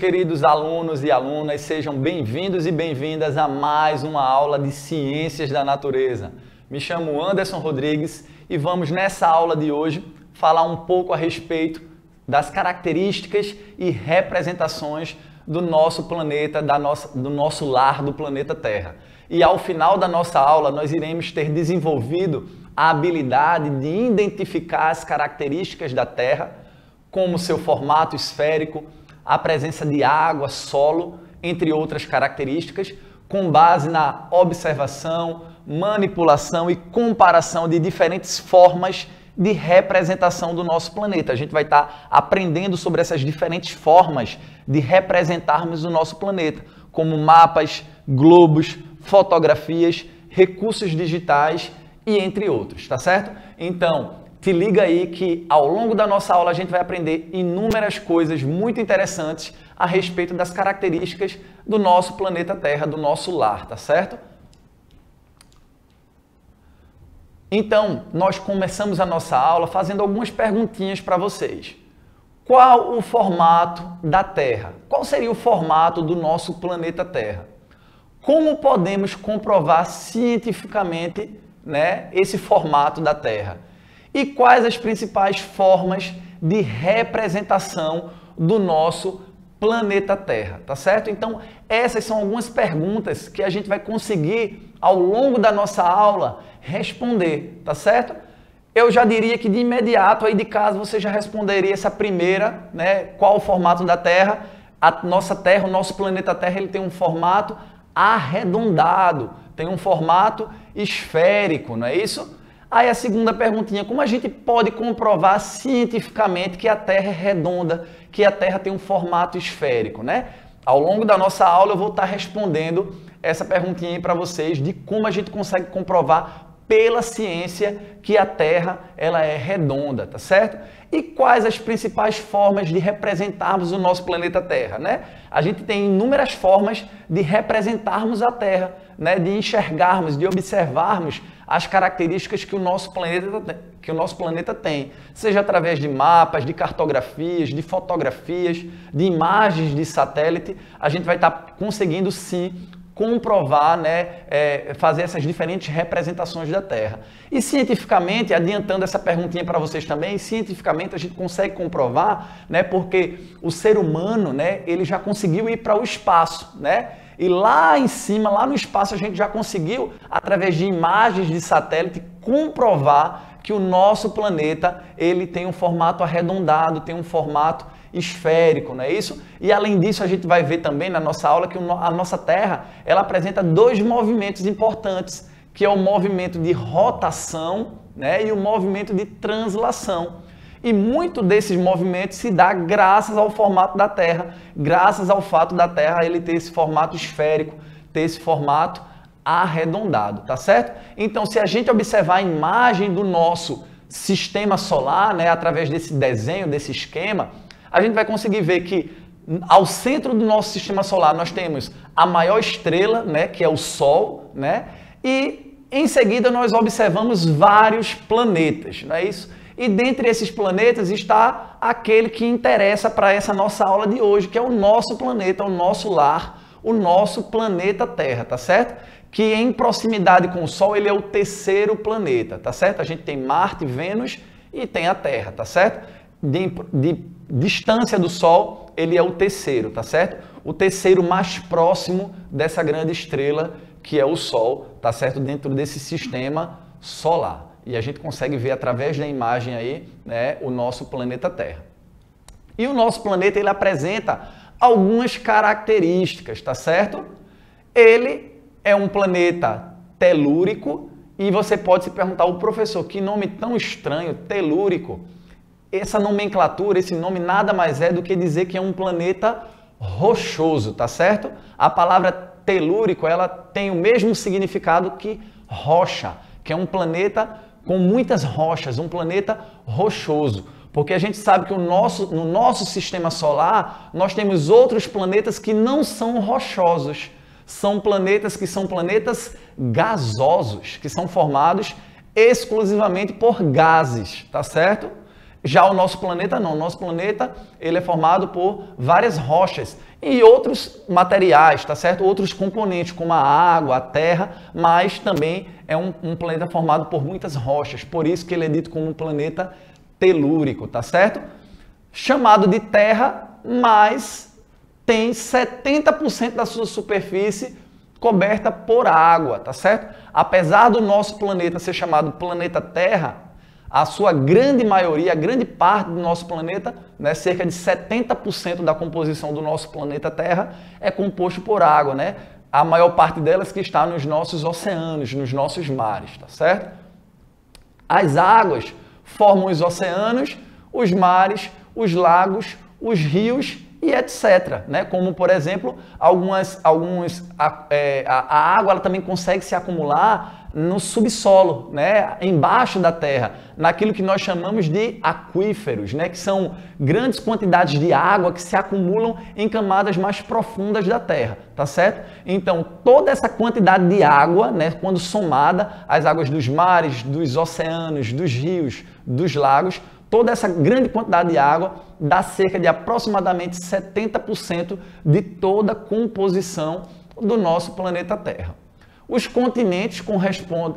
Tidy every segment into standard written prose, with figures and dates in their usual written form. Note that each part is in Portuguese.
queridos alunos e alunas, sejam bem-vindos e bem-vindas a mais uma aula de Ciências da Natureza. Me chamo Anderson Rodrigues e vamos nessa aula de hoje falar um pouco a respeito das características e representações do nosso planeta, do nosso lar, do planeta Terra. E ao final da nossa aula nós iremos ter desenvolvido a habilidade de identificar as características da Terra, como seu formato esférico, a presença de água, solo, entre outras características, com base na observação, manipulação e comparação de diferentes formas de representação do nosso planeta. A gente vai estar aprendendo sobre essas diferentes formas de representarmos o nosso planeta, como mapas, globos, fotografias, recursos digitais e entre outros, tá certo? Então, te liga aí que ao longo da nossa aula a gente vai aprender inúmeras coisas muito interessantes a respeito das características do nosso planeta Terra, do nosso lar, tá certo? Então, nós começamos a nossa aula fazendo algumas perguntinhas para vocês. Qual o formato da Terra? Qual seria o formato do nosso planeta Terra? Como podemos comprovar cientificamente, esse formato da Terra? E quais as principais formas de representação do nosso planeta Terra, tá certo? Então, essas são algumas perguntas que a gente vai conseguir, ao longo da nossa aula, responder, tá certo? Eu já diria que de imediato, aí de casa, você já responderia essa primeira, qual o formato da Terra? A nossa Terra, o nosso planeta Terra, ele tem um formato arredondado, tem um formato esférico, não é isso? Aí a segunda perguntinha, como a gente pode comprovar cientificamente que a Terra é redonda, que a Terra tem um formato esférico, Ao longo da nossa aula eu vou estar respondendo essa perguntinha aí para vocês de como a gente consegue comprovar pela ciência que a Terra ela é redonda, tá certo? E quais as principais formas de representarmos o nosso planeta Terra, A gente tem inúmeras formas de representarmos a Terra, de enxergarmos, de observarmos as características que o nosso planeta tem, seja através de mapas, de cartografias, de fotografias, de imagens de satélite, a gente vai estar conseguindo sim comprovar, fazer essas diferentes representações da Terra. E cientificamente, adiantando essa perguntinha para vocês também, cientificamente a gente consegue comprovar, porque o ser humano, ele já conseguiu ir para o espaço, E lá em cima, lá no espaço, a gente já conseguiu, através de imagens de satélite, comprovar que o nosso planeta ele tem um formato arredondado, tem um formato esférico, não é isso? E além disso, a gente vai ver também na nossa aula que a nossa Terra ela apresenta dois movimentos importantes, que é o movimento de rotação, e o movimento de translação. E muito desses movimentos se dá graças ao formato da Terra, graças ao fato da Terra ele ter esse formato esférico, ter esse formato arredondado, tá certo? Então, se a gente observar a imagem do nosso sistema solar, através desse desenho, desse esquema, a gente vai conseguir ver que ao centro do nosso sistema solar nós temos a maior estrela, que é o Sol, e em seguida nós observamos vários planetas, não é isso? E dentre esses planetas está aquele que interessa para essa nossa aula de hoje, que é o nosso planeta, o nosso lar, o nosso planeta Terra, tá certo? Que em proximidade com o Sol ele é o terceiro planeta, tá certo? A gente tem Marte, Vênus e tem a Terra, tá certo? De distância do Sol, ele é o terceiro, tá certo? O terceiro mais próximo dessa grande estrela que é o Sol, tá certo? Dentro desse sistema solar. E a gente consegue ver através da imagem aí, o nosso planeta Terra. E o nosso planeta ele apresenta algumas características, tá certo? Ele é um planeta telúrico e você pode se perguntar, o professor, que nome tão estranho, telúrico? Essa nomenclatura, esse nome nada mais é do que dizer que é um planeta rochoso, tá certo? A palavra telúrico, ela tem o mesmo significado que rocha, que é um planeta com muitas rochas, um planeta rochoso. Porque a gente sabe que no nosso sistema solar, nós temos outros planetas que não são rochosos. São planetas que são planetas gasosos, que são formados exclusivamente por gases, tá certo? Já o nosso planeta não. O nosso planeta ele é formado por várias rochas e outros materiais, tá certo? Outros componentes, como a água, a terra, mas também é um planeta formado por muitas rochas. Por isso que ele é dito como um planeta telúrico, tá certo? Chamado de Terra, mas tem 70% da sua superfície coberta por água, tá certo? Apesar do nosso planeta ser chamado planeta Terra, a sua grande maioria, a grande parte do nosso planeta, né, cerca de 70% da composição do nosso planeta Terra é composto por água, né? A maior parte delas que está nos nossos oceanos, nos nossos mares, tá certo? As águas formam os oceanos, os mares, os lagos, os rios e etc. Né? Como, por exemplo, a água ela também consegue se acumular no subsolo, né? Embaixo da terra, naquilo que nós chamamos de aquíferos, né? Que são grandes quantidades de água que se acumulam em camadas mais profundas da terra, tá certo? Então, toda essa quantidade de água, né? Quando somada, as águas dos mares, dos oceanos, dos rios, dos lagos, toda essa grande quantidade de água dá cerca de aproximadamente 70% de toda a composição do nosso planeta Terra. Os continentes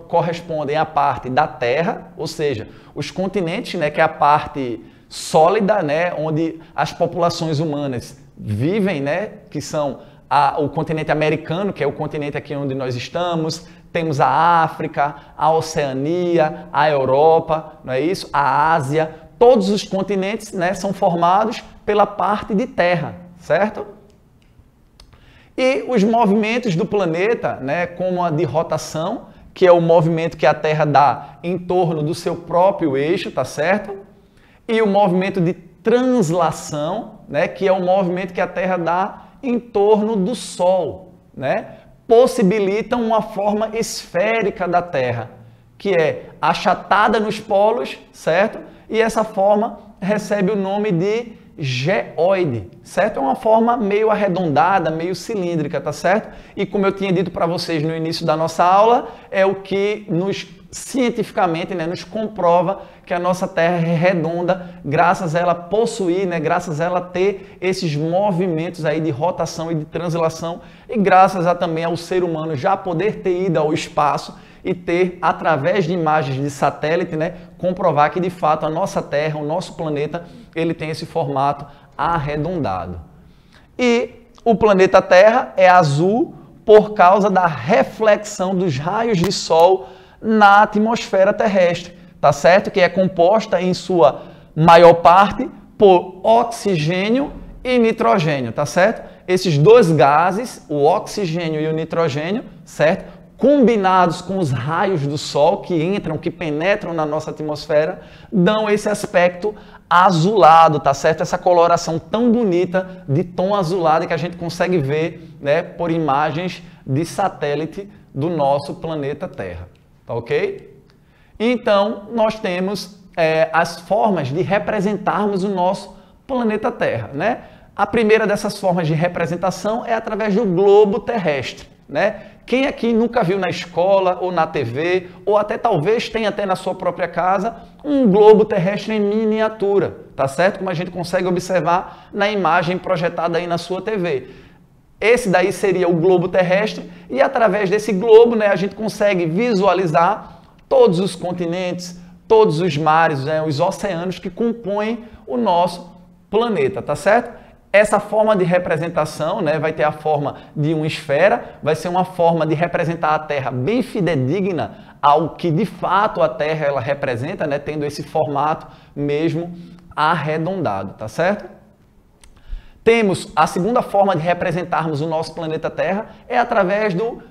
correspondem à parte da Terra, ou seja, os continentes, né, que é a parte sólida, né, onde as populações humanas vivem, né, que são o continente americano, que é o continente aqui onde nós estamos, temos a África, a Oceania, a Europa, não é isso? A Ásia. Todos os continentes, né, são formados pela parte de terra, certo? E os movimentos do planeta, né, como a de rotação, que é o movimento que a Terra dá em torno do seu próprio eixo, tá certo? E o movimento de translação, né, que é o movimento que a Terra dá em torno do Sol, né? Possibilitam uma forma esférica da Terra, que é achatada nos polos, certo? E essa forma recebe o nome de geóide, certo? É uma forma meio arredondada, meio cilíndrica, tá certo? E como eu tinha dito para vocês no início da nossa aula, é o que cientificamente, né, nos comprova que a nossa Terra é redonda, graças a ela possuir, né, graças a ela ter esses movimentos aí de rotação e de translação e graças a também ao ser humano já poder ter ido ao espaço e ter, através de imagens de satélite, né, comprovar que de fato a nossa Terra, o nosso planeta, ele tem esse formato arredondado. E o planeta Terra é azul por causa da reflexão dos raios de Sol na atmosfera terrestre, tá certo? Que é composta em sua maior parte por oxigênio e nitrogênio, tá certo? Esses dois gases, o oxigênio e o nitrogênio, certo? Combinados com os raios do Sol que entram, que penetram na nossa atmosfera, dão esse aspecto azulado, tá certo? Essa coloração tão bonita de tom azulado que a gente consegue ver, né, por imagens de satélite do nosso planeta Terra, tá ok? Então, nós temos as formas de representarmos o nosso planeta Terra, né? A primeira dessas formas de representação é através do globo terrestre, né? Quem aqui nunca viu na escola ou na TV, ou até talvez tenha até na sua própria casa, um globo terrestre em miniatura, tá certo? Como a gente consegue observar na imagem projetada aí na sua TV. Esse daí seria o globo terrestre e através desse globo, né, a gente consegue visualizar todos os continentes, todos os mares, né, os oceanos que compõem o nosso planeta, tá certo? Essa forma de representação, né, vai ter a forma de uma esfera, vai ser uma forma de representar a Terra bem fidedigna ao que de fato a Terra ela representa, né, tendo esse formato mesmo arredondado, tá certo? Temos a segunda forma de representarmos o nosso planeta Terra é através do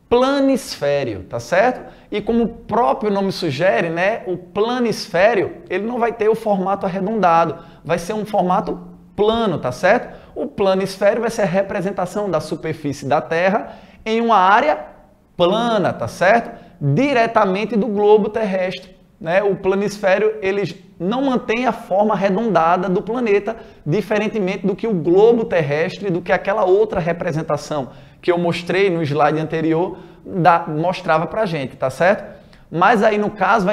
planisfério, tá certo? E como o próprio nome sugere, né, o planisfério, ele não vai ter o formato arredondado, vai ser um formato plano, tá certo? O planisfério vai ser a representação da superfície da Terra em uma área plana, tá certo? Diretamente do globo terrestre, né? O planisfério, ele não mantém a forma arredondada do planeta, diferentemente do que o globo terrestre, do que aquela outra representação que eu mostrei no slide anterior, mostrava pra gente, tá certo? Mas aí no caso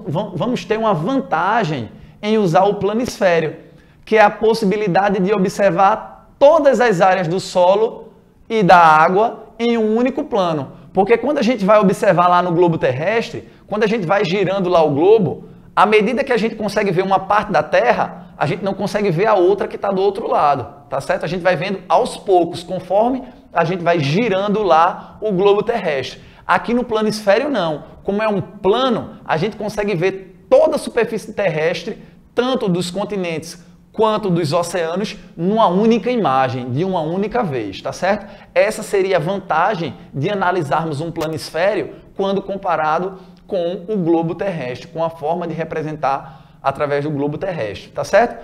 vamos ter uma vantagem em usar o planisfério, que é a possibilidade de observar todas as áreas do solo e da água em um único plano. Porque quando a gente vai observar lá no globo terrestre, quando a gente vai girando lá o globo, à medida que a gente consegue ver uma parte da Terra, a gente não consegue ver a outra que está do outro lado, tá certo? A gente vai vendo aos poucos, conforme a gente vai girando lá o globo terrestre. Aqui no planisfério não. Como é um plano, a gente consegue ver toda a superfície terrestre, tanto dos continentes quanto dos oceanos, numa única imagem, de uma única vez, tá certo? Essa seria a vantagem de analisarmos um planisfério quando comparado com o globo terrestre, com a forma de representar através do globo terrestre, tá certo?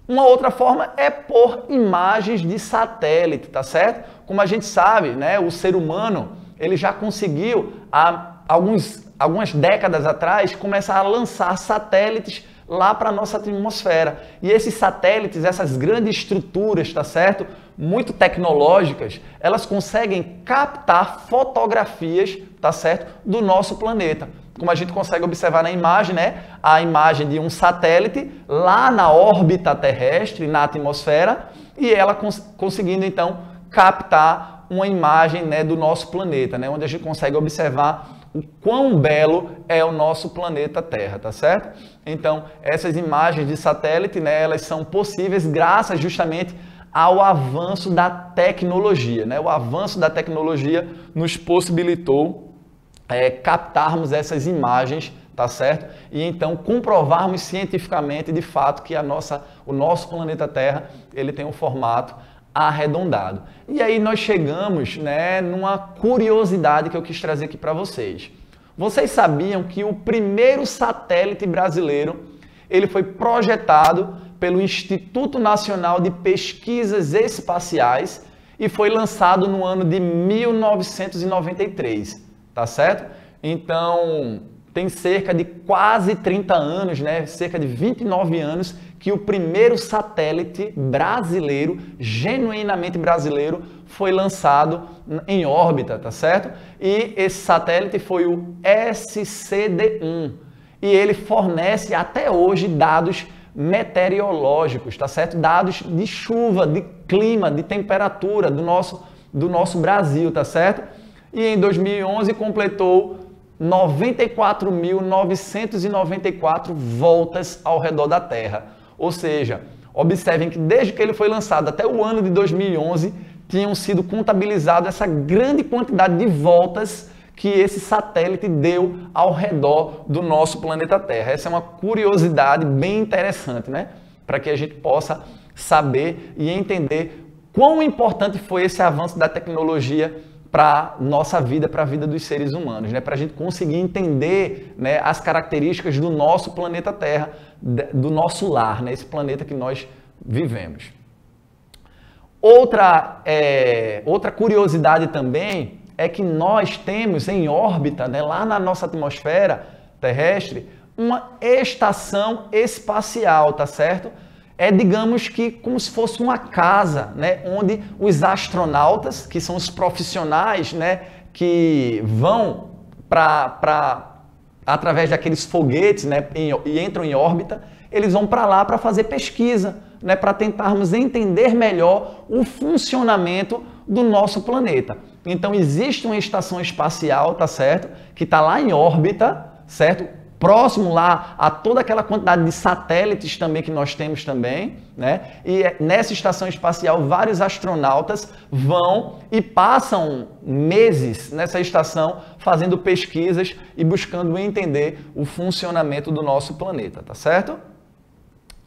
Uma outra forma é por imagens de satélite, tá certo? Como a gente sabe, né, o ser humano, ele já conseguiu, há algumas décadas atrás, começar a lançar satélites lá para a nossa atmosfera. E esses satélites, essas grandes estruturas, tá certo? Muito tecnológicas, elas conseguem captar fotografias, tá certo? Do nosso planeta. Como a gente consegue observar na imagem, né? A imagem de um satélite lá na órbita terrestre, na atmosfera, e ela conseguindo, então, captar uma imagem, né, do nosso planeta, né? Onde a gente consegue observar o quão belo é o nosso planeta Terra, tá certo? Então, essas imagens de satélite, né, elas são possíveis graças justamente ao avanço da tecnologia, né? O avanço da tecnologia nos possibilitou captarmos essas imagens, tá certo? E então comprovarmos cientificamente, de fato, que o nosso planeta Terra, ele tem um formato arredondado. E aí nós chegamos, né, numa curiosidade que eu quis trazer aqui para vocês. Vocês sabiam que o primeiro satélite brasileiro, ele foi projetado pelo Instituto Nacional de Pesquisas Espaciais e foi lançado no ano de 1993, tá certo? Então, tem cerca de quase 30 anos, né? Cerca de 29 anos, que o primeiro satélite brasileiro, genuinamente brasileiro, foi lançado em órbita, tá certo? E esse satélite foi o SCD-1. E ele fornece até hoje dados meteorológicos, tá certo? Dados de chuva, de clima, de temperatura do nosso Brasil, tá certo? E em 2011 completou 94.994 voltas ao redor da Terra. Ou seja, observem que desde que ele foi lançado até o ano de 2011, tinham sido contabilizadas essa grande quantidade de voltas que esse satélite deu ao redor do nosso planeta Terra. Essa é uma curiosidade bem interessante, né? Para que a gente possa saber e entender quão importante foi esse avanço da tecnologia para a nossa vida, para a vida dos seres humanos, né? Para a gente conseguir entender, né, as características do nosso planeta Terra, do nosso lar, né? Esse planeta que nós vivemos. Outra curiosidade também é que nós temos em órbita, né, lá na nossa atmosfera terrestre, uma estação espacial, tá certo? É, digamos que, como se fosse uma casa, né, onde os astronautas, que são os profissionais, né, que vão através daqueles foguetes, né, e entram em órbita, eles vão para lá para fazer pesquisa, né, para tentarmos entender melhor o funcionamento do nosso planeta. Então, existe uma estação espacial, tá certo? Que está lá em órbita, certo? Próximo lá a toda aquela quantidade de satélites também que nós temos também, né? E nessa estação espacial vários astronautas vão e passam meses nessa estação fazendo pesquisas e buscando entender o funcionamento do nosso planeta, tá certo?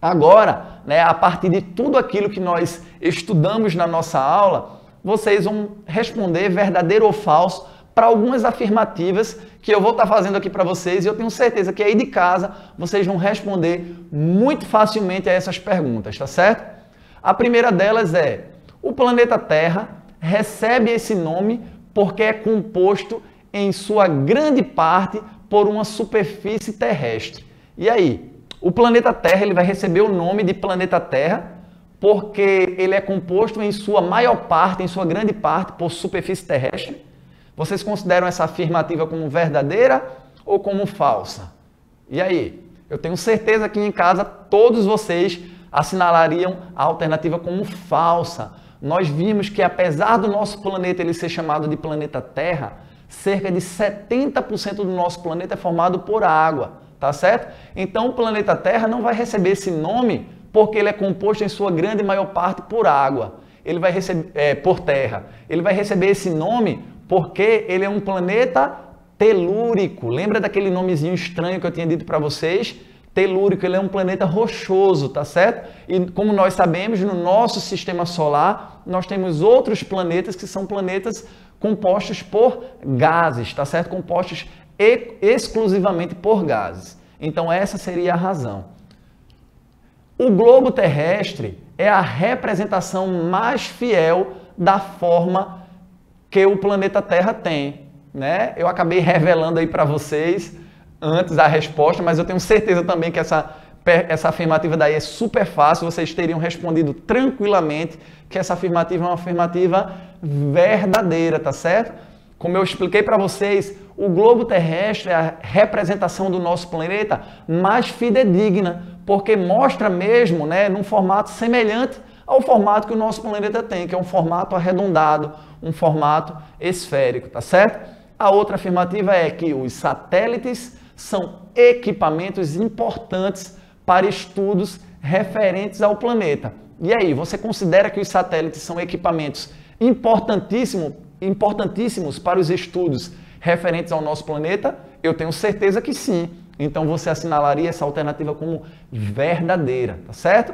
Agora, né, a partir de tudo aquilo que nós estudamos na nossa aula, vocês vão responder verdadeiro ou falso para algumas afirmativas que eu vou estar fazendo aqui para vocês, e eu tenho certeza que aí de casa vocês vão responder muito facilmente a essas perguntas, tá certo? A primeira delas é: o planeta Terra recebe esse nome porque é composto em sua grande parte por uma superfície terrestre. E aí, o planeta Terra ele vai receber o nome de planeta Terra porque ele é composto em sua maior parte, em sua grande parte, por superfície terrestre? Vocês consideram essa afirmativa como verdadeira ou como falsa? E aí? Eu tenho certeza que em casa todos vocês assinalariam a alternativa como falsa. Nós vimos que apesar do nosso planeta ele ser chamado de planeta Terra, cerca de 70% do nosso planeta é formado por água, tá certo? Então o planeta Terra não vai receber esse nome porque ele é composto em sua grande maior parte por água. Ele vai receber por terra. Ele vai receber esse nome porque ele é um planeta telúrico. Lembra daquele nomezinho estranho que eu tinha dito para vocês? Telúrico, ele é um planeta rochoso, tá certo? E como nós sabemos, no nosso sistema solar, nós temos outros planetas que são planetas compostos por gases, tá certo? Compostos exclusivamente por gases. Então essa seria a razão. O globo terrestre é a representação mais fiel da forma que o planeta Terra tem, né? Eu acabei revelando aí para vocês antes a resposta, mas eu tenho certeza também que essa afirmativa daí é super fácil, vocês teriam respondido tranquilamente que essa afirmativa é uma afirmativa verdadeira, tá certo? Como eu expliquei para vocês, o globo terrestre é a representação do nosso planeta mais fidedigna, porque mostra mesmo, né, num formato semelhante ao formato que o nosso planeta tem, que é um formato arredondado, um formato esférico, tá certo? A outra afirmativa é que os satélites são equipamentos importantes para estudos referentes ao planeta. E aí, você considera que os satélites são equipamentos importantíssimos para os estudos referentes ao nosso planeta? Eu tenho certeza que sim. Então você assinalaria essa alternativa como verdadeira, tá certo?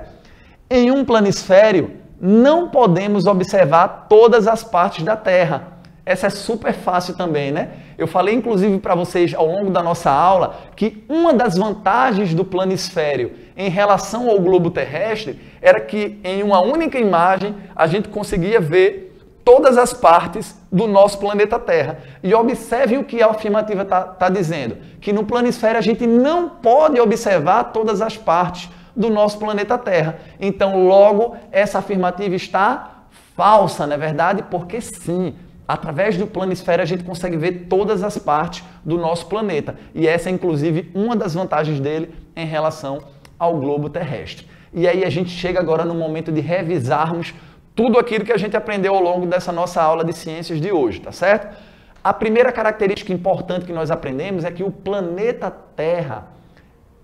Em um planisfério, não podemos observar todas as partes da Terra. Essa é super fácil também, né? Eu falei inclusive para vocês ao longo da nossa aula que uma das vantagens do planisfério em relação ao globo terrestre era que em uma única imagem a gente conseguia ver todas as partes do nosso planeta Terra. E observem o que a afirmativa está dizendo, que no planisfério a gente não pode observar todas as partes do nosso planeta Terra. Então, logo, essa afirmativa está falsa, não é verdade? Porque sim, através do planisfério a gente consegue ver todas as partes do nosso planeta. E essa é, inclusive, uma das vantagens dele em relação ao globo terrestre. E aí a gente chega agora no momento de revisarmos tudo aquilo que a gente aprendeu ao longo dessa nossa aula de ciências de hoje, tá certo? A primeira característica importante que nós aprendemos é que o planeta Terra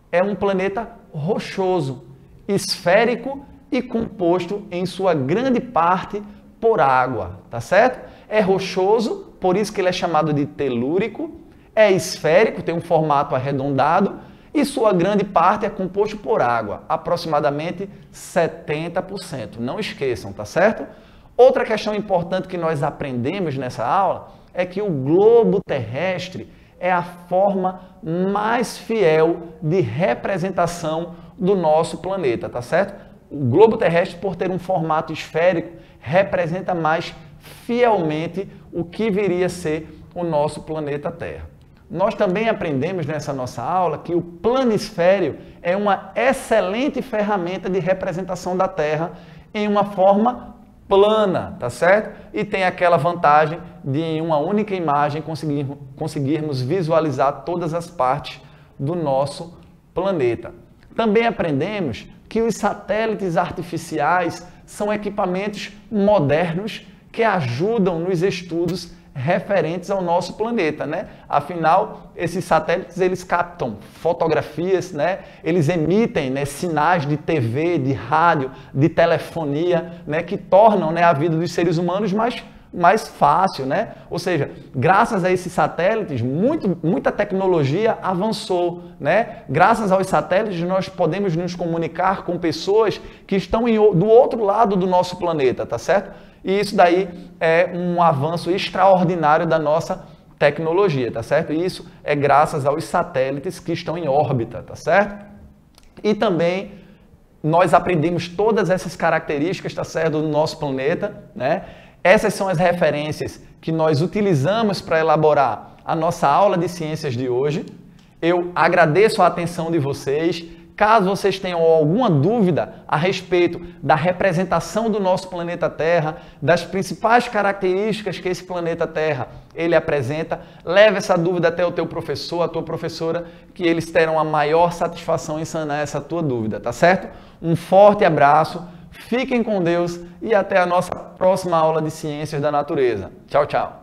é um planeta rochoso, esférico e composto em sua grande parte por água, tá certo? É rochoso, por isso que ele é chamado de telúrico, é esférico, tem um formato arredondado, e sua grande parte é composto por água, aproximadamente 70%. Não esqueçam, tá certo? Outra questão importante que nós aprendemos nessa aula é que o globo terrestre é a forma mais fiel de representação do nosso planeta, tá certo? O globo terrestre, por ter um formato esférico, representa mais fielmente o que viria a ser o nosso planeta Terra. Nós também aprendemos nessa nossa aula que o planisfério é uma excelente ferramenta de representação da Terra em uma forma plana, tá certo? E tem aquela vantagem de em uma única imagem conseguirmos visualizar todas as partes do nosso planeta. Também aprendemos que os satélites artificiais são equipamentos modernos que ajudam nos estudos referentes ao nosso planeta, né? Afinal, esses satélites, eles captam fotografias, né? Eles emitem, né, sinais de TV, de rádio, de telefonia, né, que tornam, né, a vida dos seres humanos mais fácil, né? Ou seja, graças a esses satélites, muita tecnologia avançou, né? Graças aos satélites, nós podemos nos comunicar com pessoas que estão do outro lado do nosso planeta, tá certo? E isso daí é um avanço extraordinário da nossa tecnologia, tá certo? E isso é graças aos satélites que estão em órbita, tá certo? E também nós aprendemos todas essas características, tá certo, do nosso planeta, né? Essas são as referências que nós utilizamos para elaborar a nossa aula de ciências de hoje. Eu agradeço a atenção de vocês, Caso vocês tenham alguma dúvida a respeito da representação do nosso planeta Terra, das principais características que esse planeta Terra ele apresenta, leve essa dúvida até o teu professor, a tua professora, que eles terão a maior satisfação em sanar essa tua dúvida, tá certo? Um forte abraço, fiquem com Deus e até a nossa próxima aula de Ciências da Natureza. Tchau, tchau!